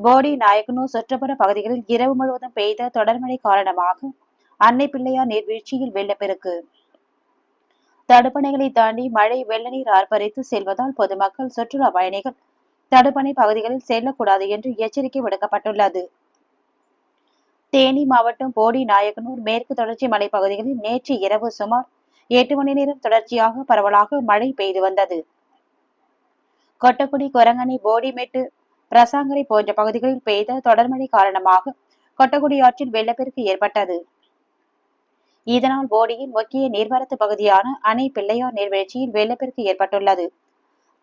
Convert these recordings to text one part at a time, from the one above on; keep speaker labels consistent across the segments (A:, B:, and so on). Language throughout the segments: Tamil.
A: போடி நாயக்கனூர் சுற்றுப்புற பகுதிகளில் இரவு முழுவதும் பெய்த தொடர்மழை காரணமாக அன்னை பிள்ளையார் நீர்வீழ்ச்சியில் வெள்ளப்பெருக்கு. தடுப்பணைகளை தாண்டி மழை வெள்ள நீர் ஆர்ப்பரித்து செல்வதால் பொதுமக்கள் சுற்றுலா பயணிகள் தடுப்பணை பகுதிகளில் செல்லக்கூடாது என்று எச்சரிக்கை விடுக்கப்பட்டுள்ளது. தேனி மாவட்டம் போடி நாயக்கனூர் மேற்கு தொடர்ச்சி மலைப்பகுதிகளில் நேற்று இரவு சுமார் 8 மணி நேரம் தொடர்ச்சியாக பரவலாக மழை பெய்து வந்தது. கொட்டக்குடி, கொரங்கணி, போடிமெட்டு, பிரசாங்கரை போன்ற பகுதிகளில் பெய்த தொடர்மழை காரணமாக கொட்டக்குடி ஆற்றில் வெள்ளப்பெருக்கு ஏற்பட்டது. இதனால் போடியின் முக்கிய நீர்வரத்து பகுதியான அணை பிள்ளையார் நீர்வீழ்ச்சியில் வெள்ளப்பெருக்கு ஏற்பட்டுள்ளது.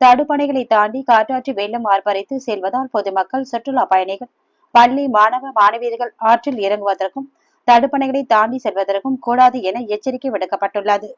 A: தடுப்பணைகளை தாண்டி காற்றாற்று வெள்ளம் ஆர்ப்பரித்து செல்வதால் பொதுமக்கள், சுற்றுலா பயணிகள், பள்ளி மாணவ மாணவியர்கள் ஆற்றில் இறங்குவதற்கும் தடுப்பணைகளை தாண்டி செல்வதற்கும் கூடாது என எச்சரிக்கை விடுக்கப்பட்டுள்ளது.